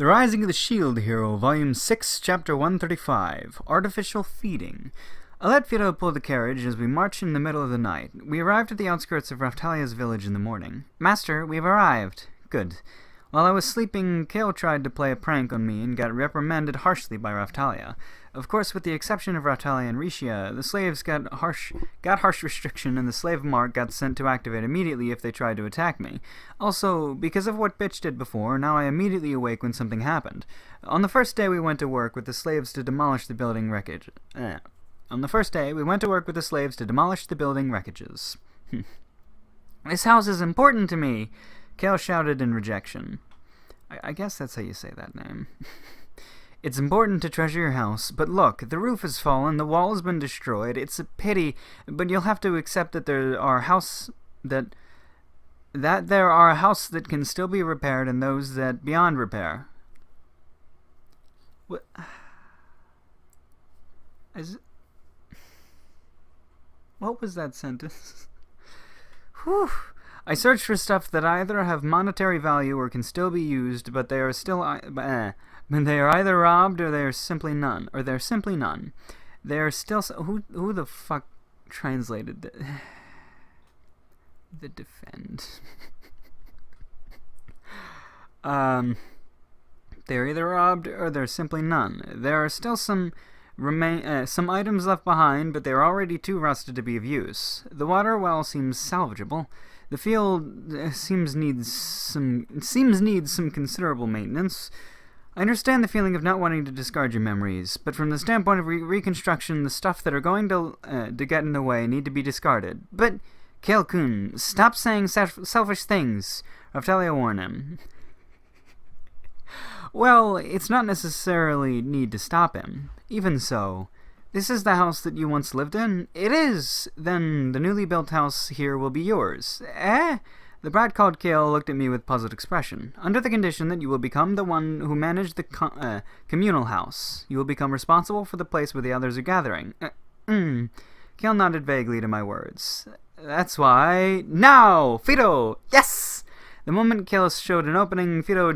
The Rising of the Shield Hero, Volume 6, Chapter 135, Artificial Feeding. I let Fido pull the carriage as we marched in the middle of the night. We arrived at the outskirts of Raftalia's village in the morning. Master, we've arrived. Good. While I was sleeping, Kale tried to play a prank on me and got reprimanded harshly by Raftalia. Of course, with the exception of Raftalia and Rishia, the slaves got harsh restriction, and the slave mark got sent to activate immediately if they tried to attack me. Also, because of what Bitch did before, now I immediately awake when something happened. On the first day we went to work with the slaves to demolish the building wreckage. This house is important to me, Kale shouted in rejection. I guess that's how you say that name. It's important to treasure your house, but look, the roof has fallen, the wall has been destroyed. It's a pity, but you'll have to accept that there are a house that can still be repaired and those that beyond repair. What? What was that sentence? Whew. I searched for stuff that either have monetary value or can still be used, but they are they are either robbed or they are simply none. They are still who the fuck translated the defend? They're either robbed or they're simply none. There are still some items left behind, but they are already too rusted to be of use. The water well seems salvageable. The field seems needs some considerable maintenance. I understand the feeling of not wanting to discard your memories, but from the standpoint of reconstruction, the stuff that are going to get in the way need to be discarded. But, Kale-kun, stop saying selfish things, Raftalia warned him. Well, it's not necessarily need to stop him. Even so, this is the house that you once lived in? It is! Then the newly built house here will be yours. Eh? The brat called Kale looked at me with puzzled expression. Under the condition that you will become the one who managed the communal house. You will become responsible for the place where the others are gathering. Kale nodded vaguely to my words. That's why... Now! Fido! Yes! The moment Kale showed an opening, Fido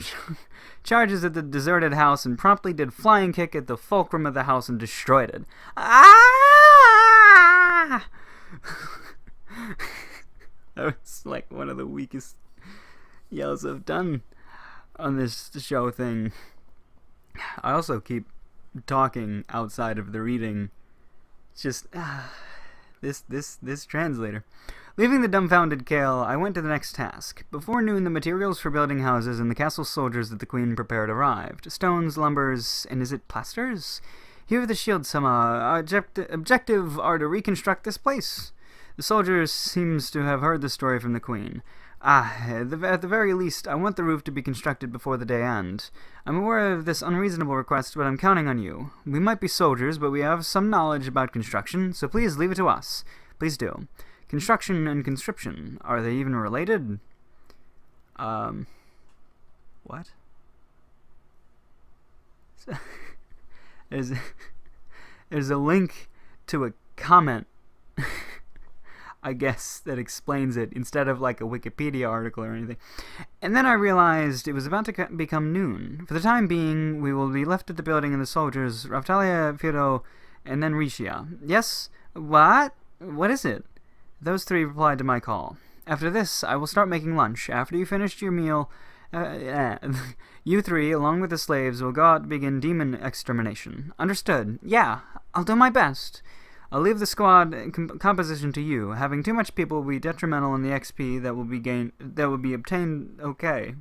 charges at the deserted house and promptly did flying kick at the fulcrum of the house and destroyed it. Ah! That was like one of the weakest yells I've done on this show thing. I also keep talking outside of the reading. It's just this translator. Leaving the dumbfounded Kale, I went to the next task. Before noon, the materials for building houses and the castle soldiers that the Queen prepared arrived. Stones, lumbers, and is it plasters? Here the shield sama. Objective are to reconstruct this place. The soldiers seems to have heard the story from the Queen. At the very least, I want the roof to be constructed before the day end. I'm aware of this unreasonable request, but I'm counting on you. We might be soldiers, but we have some knowledge about construction, so please leave it to us. Please do. Construction and conscription, are they even related? What? There's a link to a comment, I guess, that explains it, instead of like a Wikipedia article or anything. And then I realized it was about to become noon. For the time being, we will be left at the building and the soldiers, Raftalia, Fido, and then Rishia. Yes? What? What is it? Those three replied to my call. After this, I will start making lunch. After you finished your meal, you three, along with the slaves, will go out and begin demon extermination. Understood? Yeah, I'll do my best. I'll leave the squad composition to you. Having too much people will be detrimental in the XP that will be obtained. Okay.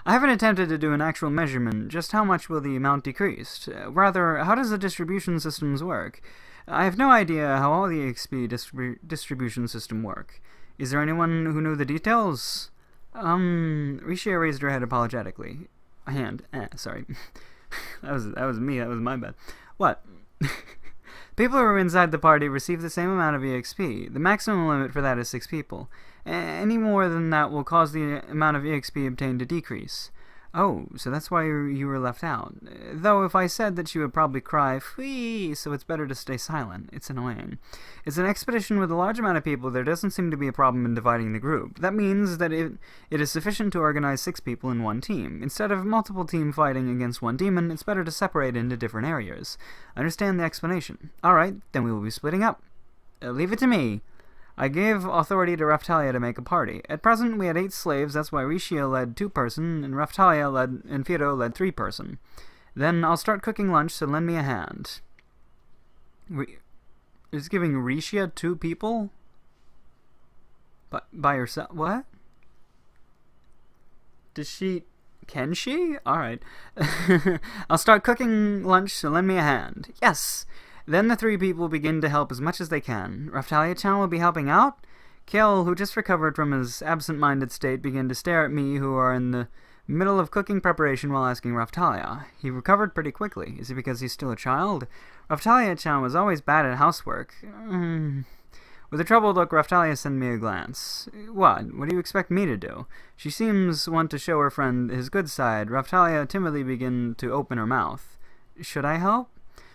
I haven't attempted to do an actual measurement. Just how much will the amount decrease? Rather, how does the distribution systems work? I have no idea how all the XP distribution system work. Is there anyone who knew the details? Rishia raised her head apologetically. A hand. Sorry. that was me. That was my bad. What? People who are inside the party receive the same amount of EXP. The maximum limit for that is 6 people. Any more than that will cause the amount of EXP obtained to decrease. Oh, so that's why you were left out. Though if I said that she would probably cry, "Whee!" So it's better to stay silent. It's annoying. It's an expedition with a large amount of people. There doesn't seem to be a problem in dividing the group. That means that it is sufficient to organize 6 people in one team. Instead of multiple team fighting against one demon, it's better to separate into different areas. Understand the explanation. Alright, then we will be splitting up. Leave it to me. I gave authority to Raftalia to make a party. At present, we had 8 slaves, that's why Rishia led 2-person, and Raftalia and Fido led 3-person. Then I'll start cooking lunch, so lend me a hand. Is giving Rishia 2 people? By herself? What? Can she? Alright. I'll start cooking lunch, so lend me a hand. Yes! Then the 3 people begin to help as much as they can. Raftalia-chan will be helping out? Kale, who just recovered from his absent-minded state, began to stare at me, who are in the middle of cooking preparation, while asking Raftalia. He recovered pretty quickly. Is it because he's still a child? Raftalia-chan was always bad at housework. With a troubled look, Raftalia sent me a glance. What? What do you expect me to do? She seems want to show her friend his good side. Raftalia timidly began to open her mouth. Should I help?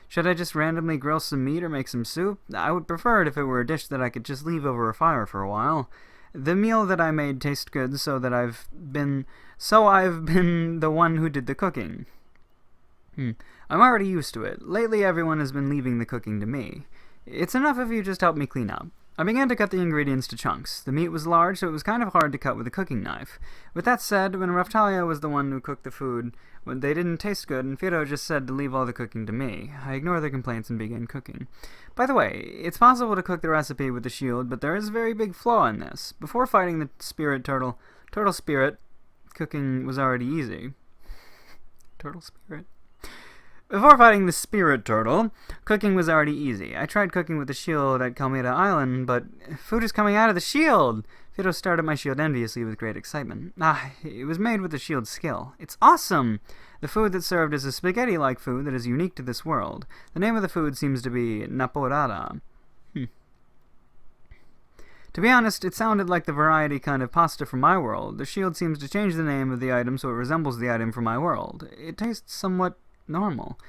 Should I just randomly grill some meat or make some soup? I would prefer it if it were a dish that I could just leave over a fire for a while. The meal that I made tastes good, so I've been the one who did the cooking. I'm already used to it. Lately everyone has been leaving the cooking to me. It's enough if you just help me clean up. I began to cut the ingredients to chunks. The meat was large, so it was kind of hard to cut with a cooking knife. With that said, when Raftalia was the one who cooked the food, when they didn't taste good, and Fido just said to leave all the cooking to me, I ignored their complaints and began cooking. By the way, it's possible to cook the recipe with the shield, but there is a very big flaw in this. Before fighting the turtle spirit, cooking was already easy. Turtle spirit? Before fighting the spirit turtle, cooking was already easy. I tried cooking with the shield at Calmeda Island, but food is coming out of the shield! Fido stared at my shield enviously with great excitement. It was made with the shield's skill. It's awesome! The food that served is a spaghetti-like food that is unique to this world. The name of the food seems to be Naporada. To be honest, it sounded like the variety kind of pasta from my world. The shield seems to change the name of the item so it resembles the item from my world. It tastes somewhat normal.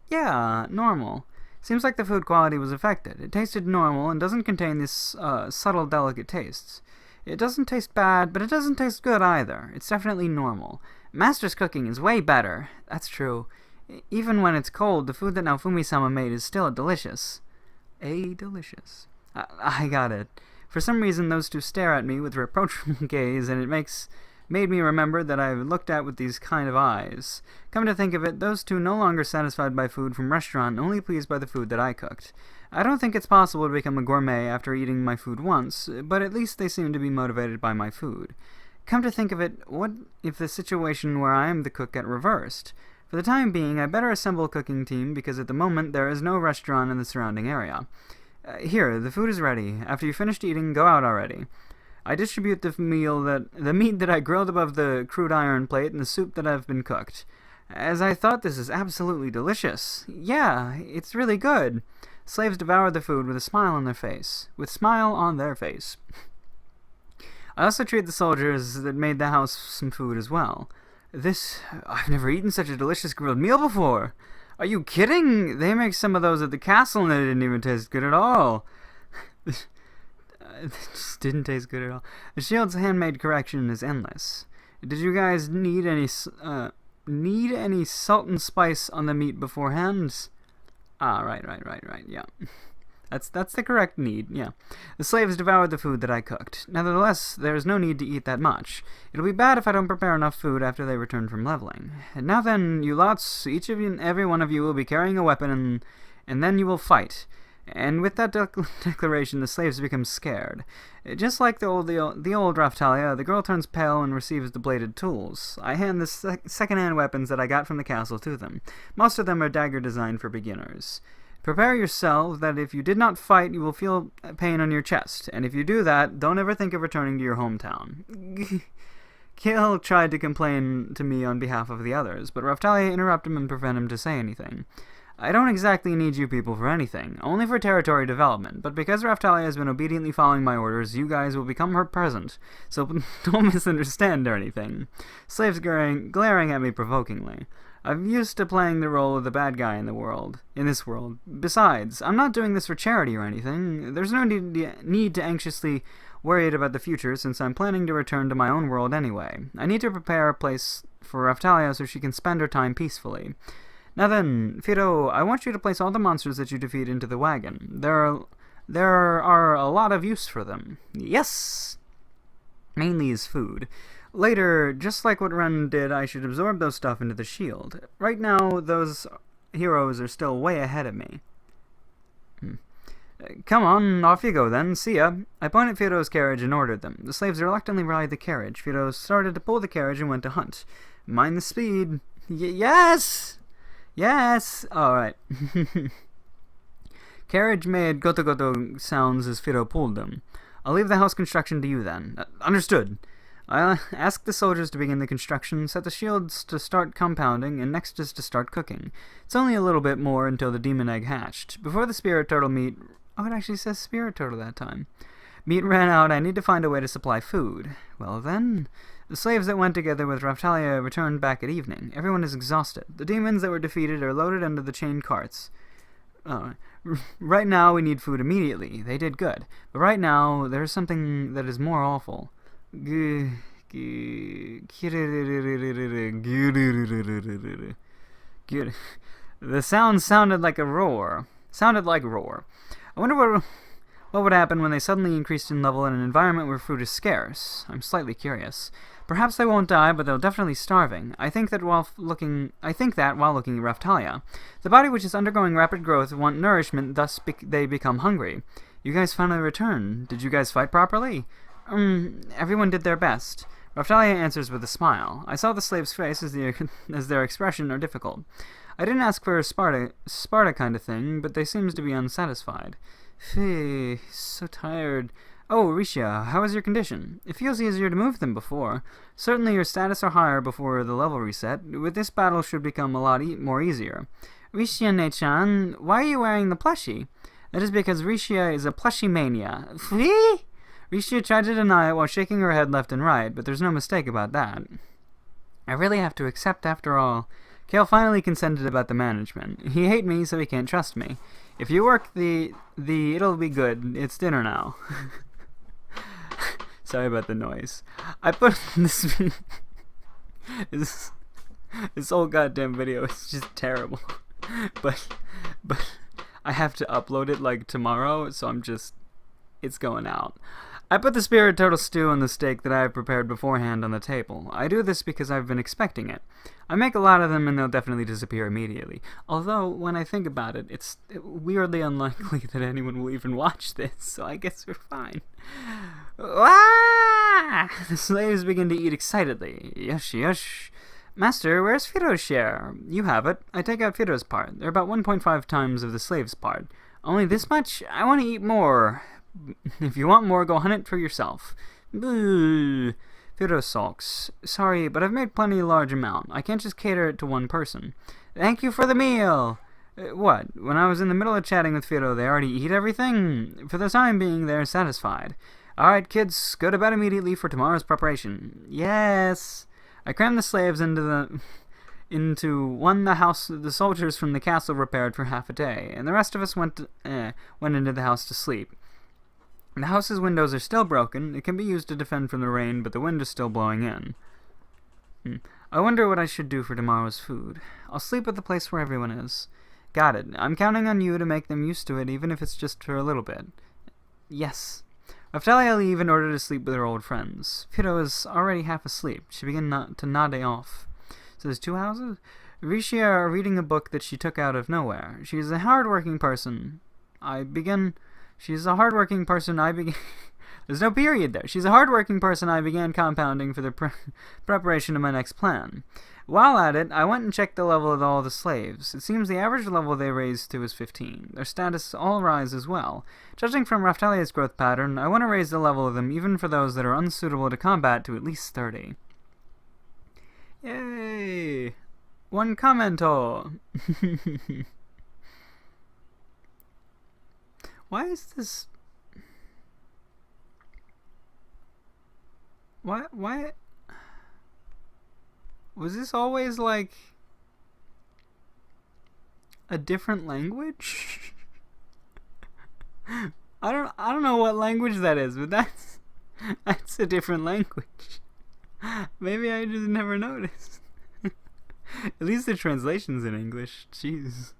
Yeah, normal. Seems like the food quality was affected. It tasted normal and doesn't contain these subtle, delicate tastes. It doesn't taste bad, but it doesn't taste good either. It's definitely normal. Master's cooking is way better. That's true. Even when it's cold, the food that Naofumi-sama made is still delicious. Delicious. I got it. For some reason, those 2 stare at me with reproachful gaze, and it made me remember that I've looked at with these kind of eyes. Come to think of it, those 2 no longer satisfied by food from restaurant, only pleased by the food that I cooked. I don't think it's possible to become a gourmet after eating my food once, but at least they seem to be motivated by my food. Come to think of it, what if the situation where I am the cook got reversed? For the time being, I better assemble a cooking team, because at the moment there is no restaurant in the surrounding area. Here, the food is ready. After you finished eating, go out already. I distribute the meat that I grilled above the crude iron plate and the soup that have been cooked. As I thought, this is absolutely delicious. Yeah, it's really good. Slaves devoured the food with a smile on their face. I also treated the soldiers that made the house some food as well. I've never eaten such a delicious grilled meal before. Are you kidding? They make some of those at the castle and they didn't even taste good at all. It just didn't taste good at all. The shield's handmade correction is endless. Did you guys need any salt and spice on the meat beforehand? Right, yeah. That's the correct need, yeah. The slaves devoured the food that I cooked. Nevertheless, there is no need to eat that much. It'll be bad if I don't prepare enough food after they return from leveling. And now then, you lots, each of you and every one of you will be carrying a weapon, and then you will fight. And with that declaration, the slaves become scared. Just like the old Raftalia, the girl turns pale and receives the bladed tools. I hand the second-hand weapons that I got from the castle to them. Most of them are dagger designed for beginners. Prepare yourself that if you did not fight, you will feel pain on your chest, and if you do that, don't ever think of returning to your hometown. Kale tried to complain to me on behalf of the others, but Raftalia interrupted him and prevented him to say anything. I don't exactly need you people for anything, only for territory development, but because Raftalia has been obediently following my orders, you guys will become her present, so don't misunderstand or anything. Slaves glaring at me provokingly. I'm used to playing the role of the bad guy in this world. Besides, I'm not doing this for charity or anything. There's no need to anxiously worry about the future since I'm planning to return to my own world anyway. I need to prepare a place for Raftalia so she can spend her time peacefully. Now then, Fido, I want you to place all the monsters that you defeat into the wagon. There are a lot of use for them. Yes! Mainly as food. Later, just like what Ren did, I should absorb those stuff into the shield. Right now, those heroes are still way ahead of me. Come on, off you go then. See ya. I pointed Fido's carriage and ordered them. The slaves reluctantly ride the carriage. Fido started to pull the carriage and went to hunt. Mind the speed. Yes! Yes! Alright. Carriage made goto-goto sounds as Fido pulled them. I'll leave the house construction to you then. Understood. I'll ask the soldiers to begin the construction, set the shields to start compounding, and next is to start cooking. It's only a little bit more until the demon egg hatched. Before the spirit turtle meat... Oh, it actually says spirit turtle that time. Meat ran out, I need to find a way to supply food. Well then... The slaves that went together with Raftalia returned back at evening. Everyone is exhausted. The demons that were defeated are loaded into the chain carts. Right now we need food immediately. They did good. But right now there is something that is more awful. The sound sounded like roar. I wonder what would happen when they suddenly increased in level in an environment where food is scarce. I'm slightly curious. Perhaps they won't die, but they'll definitely starving. I think that while looking at Raftalia, the body which is undergoing rapid growth want nourishment, thus they become hungry. You guys finally returned. Did you guys fight properly? Everyone did their best. Raftalia answers with a smile. I saw the slave's face as their expression are difficult. I didn't ask for a Sparta kind of thing, but they seems to be unsatisfied. Phew, so tired. Oh, Risha, how is your condition? It feels easier to move than before. Certainly your status are higher before the level reset. With this battle should become a lot more easier. Risha-ne-chan, why are you wearing the plushie? That is because Risha is a plushie mania. Risha tried to deny it while shaking her head left and right, but there's no mistake about that. I really have to accept after all. Kale finally consented about the management. He hate me, so he can't trust me. If you work it'll be good. It's dinner now. Sorry about the noise. I put this whole goddamn video is just terrible. But I have to upload it like tomorrow, so it's going out. I put the spirit turtle stew and the steak that I have prepared beforehand on the table. I do this because I've been expecting it. I make a lot of them and they'll definitely disappear immediately. Although, when I think about it, it's weirdly unlikely that anyone will even watch this, so I guess we're fine. Ah! The slaves begin to eat excitedly. Yush. Master, where's Fido's share? You have it. I take out Fido's part. They're about 1.5 times of the slave's part. Only this much? I want to eat more. If you want more, go hunt it for yourself. Boo. Fido sulks. Sorry, but I've made plenty large amount. I can't just cater it to one person. Thank you for the meal. What? When I was in the middle of chatting with Fido, they already eat everything? For the time being, they're satisfied. Alright, kids, go to bed immediately for tomorrow's preparation. Yes. I crammed the slaves into one the soldiers from the castle repaired for half a day, and the rest of us went into the house to sleep. The house's windows are still broken. It can be used to defend from the rain, but the wind is still blowing in. I wonder what I should do for tomorrow's food. I'll sleep at the place where everyone is. Got it. I'm counting on you to make them used to it, even if it's just for a little bit. Yes. Raftalia leave in order to sleep with her old friends. Fido is already half asleep. She began to nod off. So there's 2 houses? Risha are reading a book that she took out of nowhere. She is a hard-working person. There's no period there. She's a hard-working person I began compounding for the preparation of my next plan. While at it, I went and checked the level of all the slaves. It seems the average level they raised to is 15. Their status all rise as well. Judging from Raftalia's growth pattern, I want to raise the level of them even for those that are unsuitable to combat to at least 30. Yay! One commento! Why is this... Why... Was this always, like, a different language? I don't know what language that is, but that's a different language. Maybe I just never noticed. At least the translation's in English. Jeez.